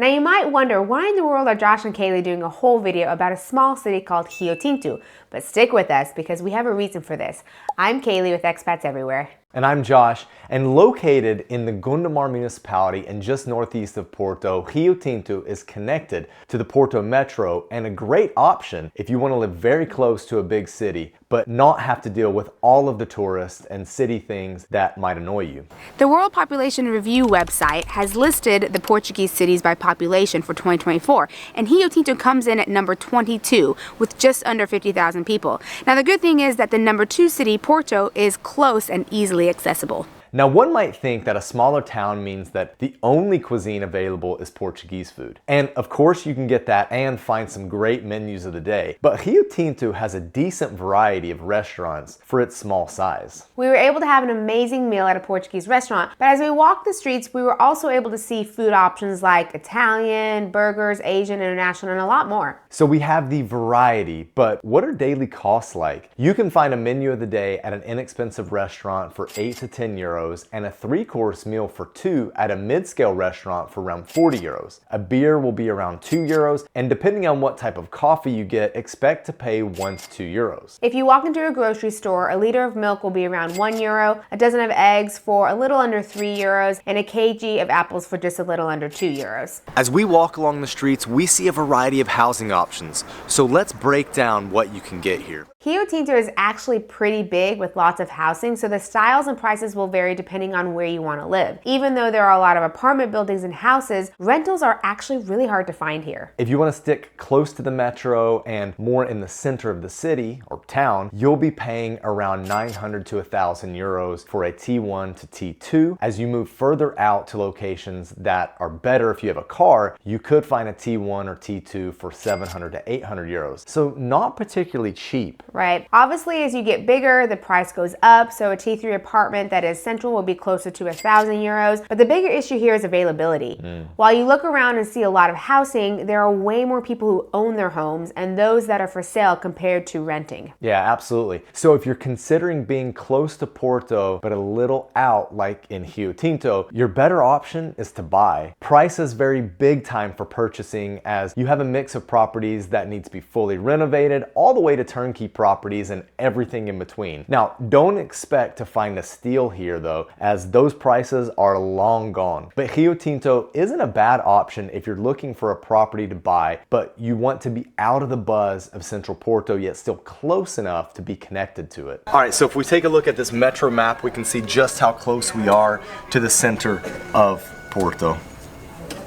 Now you might wonder, why in the world are Josh and Kalie doing a whole video about a small city called Rio Tinto? But stick with us because we have a reason for this. I'm Kalie with Expats Everywhere. And I'm Josh, and located in the Gondomar municipality and just northeast of Porto, Rio Tinto is connected to the Porto Metro and a great option if you want to live very close to a big city, but not have to deal with all of the tourists and city things that might annoy you. The World Population Review website has listed the Portuguese cities by population for 2024, and Rio Tinto comes in at number 22 with just under 50,000 people. Now the good thing is that the number 2 city, Porto, is close and easily accessible. Now one might think that a smaller town means that the only cuisine available is Portuguese food. And of course you can get that and find some great menus of the day. But Rio Tinto has a decent variety of restaurants for its small size. We were able to have an amazing meal at a Portuguese restaurant, but as we walked the streets, we were also able to see food options like Italian, burgers, Asian, international, and a lot more. So we have the variety, but what are daily costs like? You can find a menu of the day at an inexpensive restaurant for 8 to 10 euros and a 3-course meal for 2 at a mid-scale restaurant for around 40 euros. A beer will be around 2 euros, and depending on what type of coffee you get, expect to pay 1 to 2 euros. If you walk into a grocery store, a liter of milk will be around 1 euro, a dozen of eggs for a little under 3 euros, and a kg of apples for just a little under 2 euros. As we walk along the streets, we see a variety of housing options. So let's break down what you can get here. Rio Tinto is actually pretty big with lots of housing, so the styles and prices will vary depending on where you want to live. Even though there are a lot of apartment buildings and houses, rentals are actually really hard to find here. If you want to stick close to the metro and more in the center of the city or town, you'll be paying around 900 to 1,000 euros for a T1 to T2. As you move further out to locations that are better if you have a car, you could find a T1 or T2 for 700 to 800 euros. So not particularly cheap. Right. Obviously, as you get bigger, the price goes up, so a T3 apartment that is central will be closer to 1,000 euros, but the bigger issue here is availability. While you look around and see a lot of housing, there are way more people who own their homes and those that are for sale compared to renting. Yeah, absolutely. So if you're considering being close to Porto, but a little out like in Rio Tinto, your better option is to buy. Prices vary big time for purchasing as you have a mix of properties that need to be fully renovated all the way to turnkey properties and everything in between. Now, don't expect to find a steal here though, as those prices are long gone. But Rio Tinto isn't a bad option if you're looking for a property to buy, but you want to be out of the buzz of central Porto, yet still close enough to be connected to it. All right, so if we take a look at this metro map, we can see just how close we are to the center of Porto.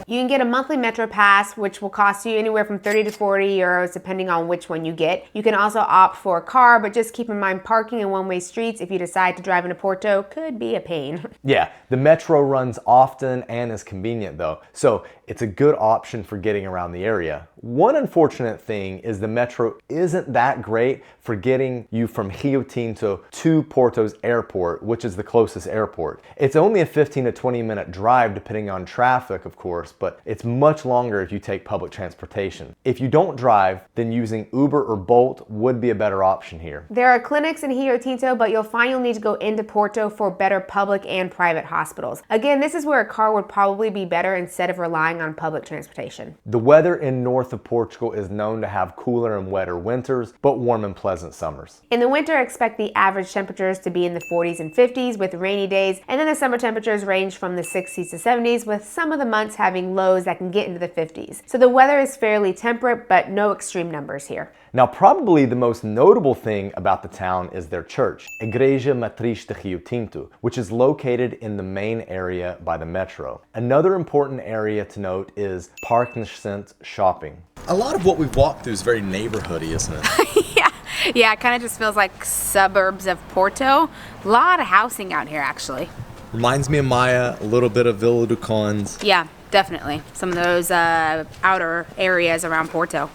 You can get a monthly Metro Pass, which will cost you anywhere from 30 to 40 euros, depending on which one you get. You can also opt for a car, but just keep in mind parking in one-way streets if you decide to drive into Porto could be a pain. Yeah, the Metro runs often and is convenient though, so it's a good option for getting around the area. One unfortunate thing is the Metro isn't that great for getting you from Rio Tinto to Porto's airport, which is the closest airport. It's only a 15 to 20 minute drive depending on traffic, of course, but it's much longer if you take public transportation. If you don't drive, then using Uber or Bolt would be a better option here. There are clinics in Rio Tinto, but you'll find you'll need to go into Porto for better public and private hospitals. Again, this is where a car would probably be better instead of relying on public transportation. The weather in north of Portugal is known to have cooler and wetter winters, but warm and pleasant summers. In the winter, expect the average temperatures to be in the 40s and 50s with rainy days, and then the summer temperatures range from the 60s to 70s, with some of the months having lows that can get into the 50s. So the weather is fairly temperate, but no extreme numbers here. Now, probably the most notable thing about the town is their church, Igreja Matriz de Rio Tinto, which is located in the main area by the metro. Another important area to note is Parque Nascente shopping. A lot of what we've walked through is very neighborhoody, isn't it? Yeah, it kind of just feels like suburbs of Porto. A lot of housing out here, actually. Reminds me of Maya, a little bit of Vila do Conde. Yeah, definitely. Some of those outer areas around Porto.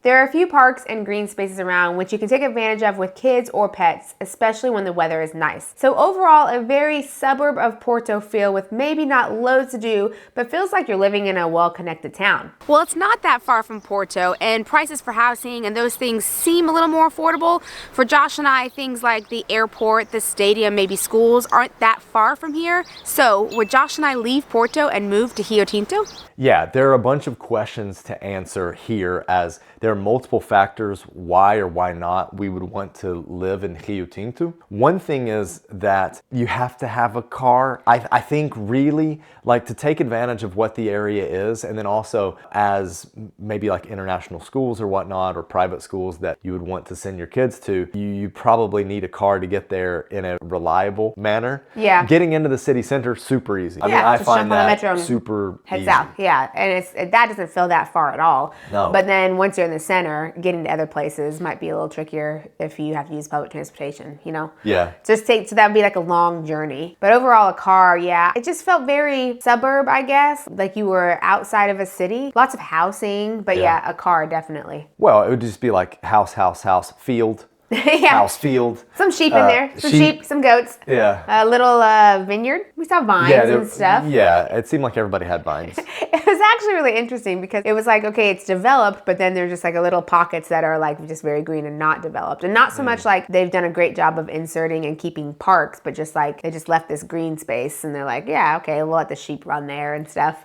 There are a few parks and green spaces around which you can take advantage of with kids or pets, especially when the weather is nice. So overall, a very suburb of Porto feel with maybe not loads to do, but feels like you're living in a well-connected town. Well, it's not that far from Porto, and prices for housing and those things seem a little more affordable. For Josh and I, things like the airport, the stadium, maybe schools aren't that far from here. So would Josh and I leave Porto and move to Rio Tinto? Yeah, there are a bunch of questions to answer here, as there are multiple factors why or why not we would want to live in Rio Tinto. One thing is that you have to have a car. I think really like to take advantage of what the area is, and then also as maybe like international schools or whatnot, or private schools that you would want to send your kids to, you probably need a car to get there in a reliable manner. Yeah. Getting into the city center, super easy. I mean, I find that super easy. South. Yeah, and that doesn't feel that far at all. No. But then once you're in the center, getting to other places might be a little trickier if you have to use public transportation, you know? Yeah. So that would be like a long journey. But overall, a car, yeah, it just felt very suburb, I guess. Like you were outside of a city. Lots of housing, but yeah, a car, definitely. Well, it would just be like house, field. Yeah. House, field. Some sheep in there. Some sheep, some goats. Yeah. A little vineyard. We saw vines and stuff. Yeah, it seemed like everybody had vines. It was actually really interesting because it was like, okay, it's developed, but then there's just like a little pockets that are like just very green and not developed. And not so much like they've done a great job of inserting and keeping parks, but just like they just left this green space and they're like, yeah, okay, we'll let the sheep run there and stuff.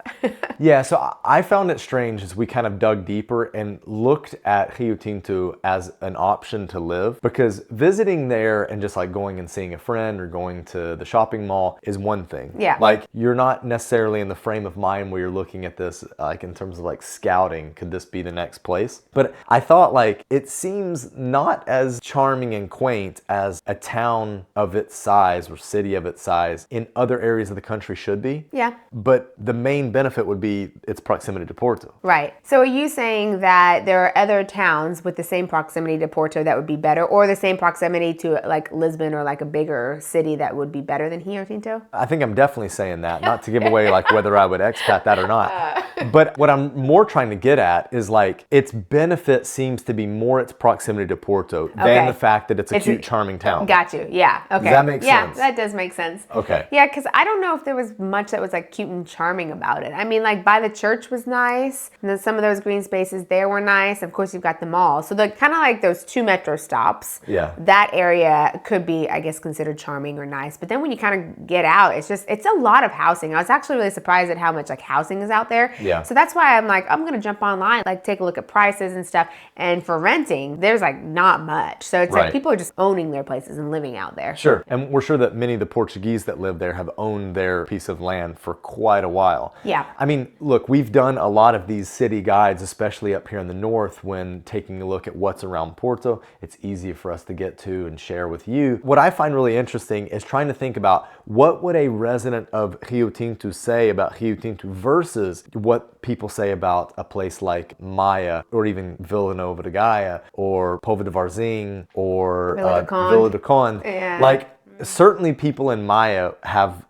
Yeah, so I found it strange as we kind of dug deeper and looked at Rio Tinto as an option to live, because visiting there and just like going and seeing a friend or going to the shopping mall is one thing. Yeah. Like you're not necessarily in the frame of mind where you're looking at this like in terms of like scouting, could this be the next place? But I thought like it seems not as charming and quaint as a town of its size or city of its size in other areas of the country should be. Yeah. But the main benefit would be its proximity to Porto. Right. So are you saying that there are other towns with the same proximity to Porto that would be better, or the same proximity to like Lisbon or like a bigger city that would be better than Rio Tinto? I think I'm definitely saying that, not to give away like whether I would expat that or not. But what I'm more trying to get at is like its benefit seems to be more its proximity to Porto than the fact that it's a cute, charming town. Got you. Yeah. Okay. Does that make sense? Yeah, that does make sense. Okay. Yeah, because I don't know if there was much that was like cute and charming about it. I mean, like by the church was nice, and then some of those green spaces there were nice. Of course, you've got the mall. So the kind of like those 2 metro stops. Yeah. That area could be, I guess, considered charming or nice. But then when you kind of get out, it's a lot of housing. I was actually really surprised at how much like housing is out there. Yeah. So that's why I'm like, I'm going to jump online, like take a look at prices and stuff. And for renting, there's like not much. So it's like people are just owning their places and living out there. Sure. And we're sure that many of the Portuguese that live there have owned their piece of land for quite a while. Yeah. I mean, look, we've done a lot of these city guides, especially up here in the north, when taking a look at what's around Porto. It's easy for us to get to and share with you. What I find really interesting is trying to think about what would a resident of Rio Tinto say about Rio Tinto versus what people say about a place like Maia, or even Vila Nova de Gaia, or Povo de Varzim, or Vila do Conde. Yeah. Like, certainly people in Maia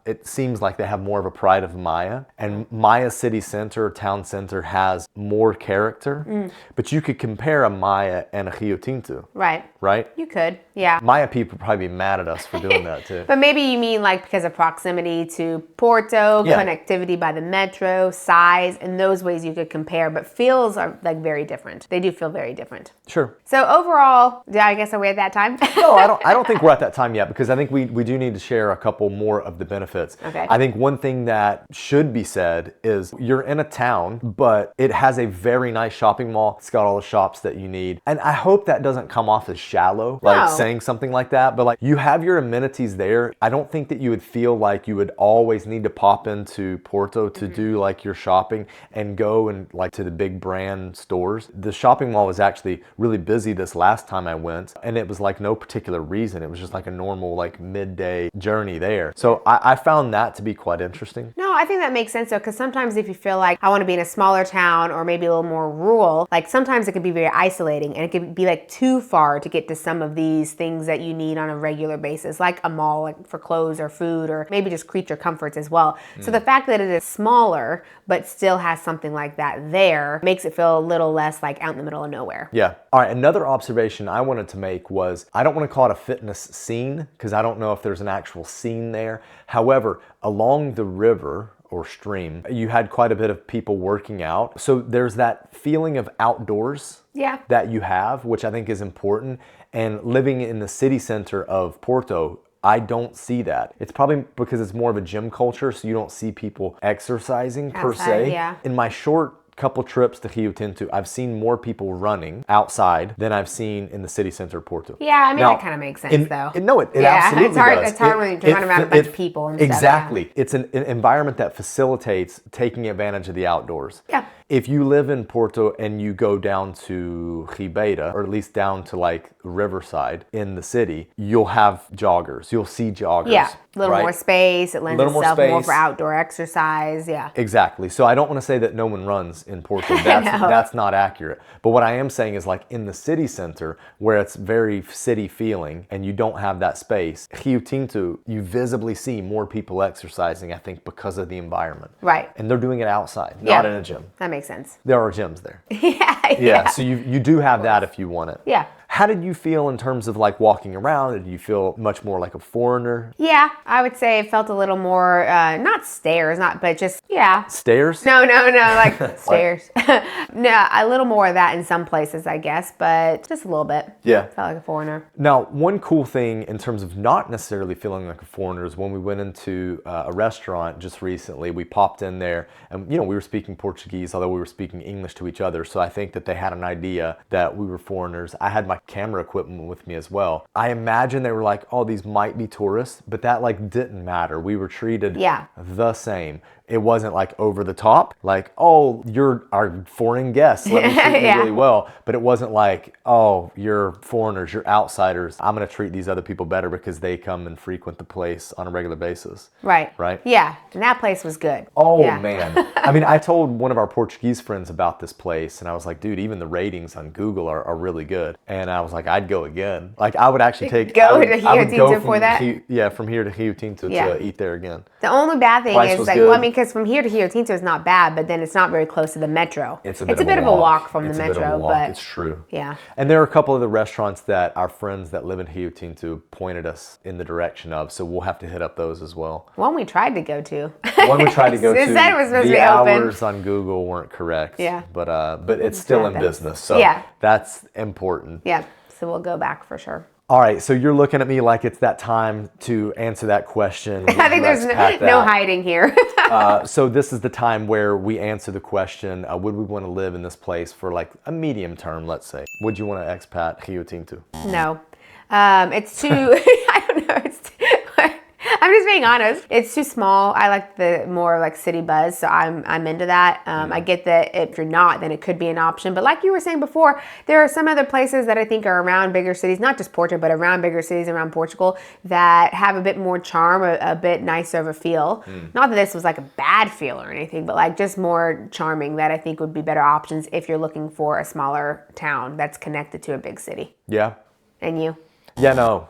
it seems like they have more of a pride of Maia, and Maia city center, town center has more character, but you could compare a Maia and a Rio Tinto. Right. Right? You could, yeah. Maia people would probably be mad at us for doing that too. But maybe you mean like because of proximity to Porto, connectivity by the metro, size, and those ways you could compare, but feels are like very different. They do feel very different. Sure. So overall, I guess are we at that time? No, I don't think we're at that time yet, because I think we do need to share a couple more of the benefits. Okay. I think one thing that should be said is you're in a town, but it has a very nice shopping mall. It's got all the shops that you need. And I hope that doesn't come off as shallow, like saying something like that, but like you have your amenities there. I don't think that you would feel like you would always need to pop into Porto to do like your shopping and go and like to the big brand stores. The shopping mall was actually really busy this last time I went, and it was like no particular reason. It was just like a normal like midday journey there. So I found that to be quite interesting. No, I think that makes sense though, because sometimes if you feel like I want to be in a smaller town or maybe a little more rural, like sometimes it could be very isolating and it could be like too far to get to some of these things that you need on a regular basis, like a mall, like for clothes or food, or maybe just creature comforts as well. So the fact that it is smaller but still has something like that there makes it feel a little less like out in the middle of nowhere. Yeah. All right. Another observation I wanted to make was, I don't want to call it a fitness scene because I don't know if there's an actual scene there. However, along the river or stream, you had quite a bit of people working out. So there's that feeling of outdoors that you have, which I think is important. And living in the city center of Porto, I don't see that. It's probably because it's more of a gym culture, so you don't see people exercising per se. Yeah. In my short couple trips to Rio Tinto, I've seen more people running outside than I've seen in the city center of Porto. Yeah, I mean, that kind of makes sense though. No, it absolutely does. It's hard when you're running around a bunch of people and stuff. Exactly. It's an environment that facilitates taking advantage of the outdoors. Yeah. If you live in Porto and you go down to Ribeira, or at least down to like Riverside in the city, you'll have joggers. You'll see joggers. Yeah, a little more space. It lends itself more for outdoor exercise. Yeah. Exactly. So I don't want to say that no one runs in Porto. That's not accurate. But what I am saying is, like in the city center where it's very city feeling and you don't have that space, Rio Tinto, you visibly see more people exercising, I think, because of the environment. Right. And they're doing it outside, not in a gym. That makes sense. There are gyms there. Yeah. So you do have that if you want it. Yeah. How did you feel in terms of like walking around? Did you feel much more like a foreigner? Yeah, I would say it felt a little more, not stairs, but just, Stairs? No, like stairs. No, a little more of that in some places, I guess, but just a little bit. Yeah. Felt like a foreigner. Now, one cool thing in terms of not necessarily feeling like a foreigner is when we went into a restaurant just recently, we popped in there and, we were speaking Portuguese, although we were speaking English to each other. So I think that they had an idea that we were foreigners. I had my camera equipment with me as well. I imagine they were like, oh, these might be tourists, but that like didn't matter. We were treated the same. It wasn't like over the top, like, oh, you're our foreign guests, let me treat you really well. But it wasn't like, oh, you're foreigners, you're outsiders, I'm gonna treat these other people better because they come and frequent the place on a regular basis. Right. Yeah, and that place was good. Oh, man. I mean, I told one of our Portuguese friends about this place, and I was like, dude, even the ratings on Google are really good. And I was like, I'd go again. Like, I would actually to Rio Tinto for that? From here to Rio Tinto to eat there again. The only bad thing Price is, was like, good. well, I mean, because from here to Rio Tinto is not bad, but then it's not very close to the metro. It's a bit of a walk from the metro, but it's true. Yeah. And there are a couple of the restaurants that our friends that live in Rio Tinto pointed us in the direction of, so we'll have to hit up those as well. One we tried to go to. One we tried to go to. It said it was supposed to the be open. hours on Google weren't correct. Yeah. But it's still in business, so that's important. Yeah. So we'll go back for sure. All right, so you're looking at me like it's that time to answer that question. I think there's no hiding here. So this is the time where we answer the question, would we want to live in this place for like a medium term, let's say? Would you want to expat Rio Tinto? No. It's too, I don't know, I'm just being honest. It's too small. I like the more like city buzz, so I'm into that. I get that if you're not, then it could be an option. But like you were saying before, there are some other places that I think are around bigger cities, not just Porto, but around bigger cities around Portugal that have a bit more charm, a bit nicer of a feel. Not that this was like a bad feel or anything, but like just more charming that I think would be better options if you're looking for a smaller town that's connected to a big city. Yeah. And you? Yeah, no.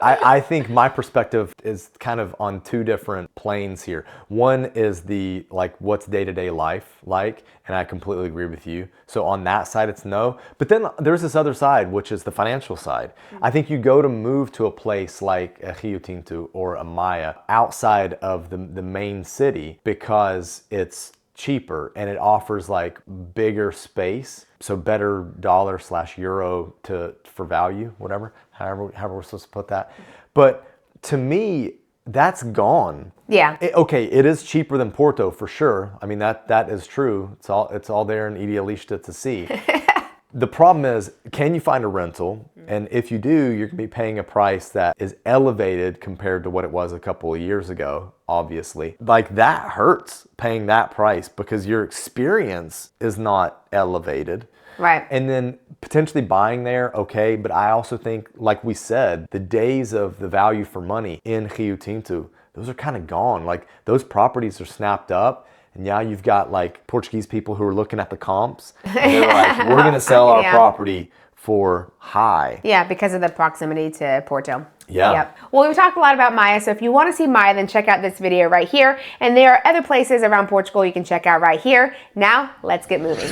I think my perspective is kind of on two different planes here. One is the like what's day-to-day life like, and I completely agree with you. So on that side, it's no. But then there's this other side, which is the financial side. I think you go to move to a place like a Rio Tinto or a Maya outside of the main city because it's cheaper and it offers like bigger space, so better dollar/euro for value, whatever, however we're supposed to put that. But to me, that's gone. Yeah. It is cheaper than Porto for sure. I mean that is true. It's all there in Idealista to see. The problem is, can you find a rental? And if you do, you're gonna be paying a price that is elevated compared to what it was a couple of years ago, obviously. Like that hurts, paying that price, because your experience is not elevated. Right. And then potentially buying there, okay, but I also think, like we said, the days of the value for money in Rio Tinto, those are kind of gone. Like those properties are snapped up, and now you've got like Portuguese people who are looking at the comps, and they're like, we're gonna sell our property for high. Yeah, because of the proximity to Porto. Yeah. Yep. Well, we've talked a lot about Maya, so if you want to see Maya, then check out this video right here. And there are other places around Portugal you can check out right here. Now, let's get moving.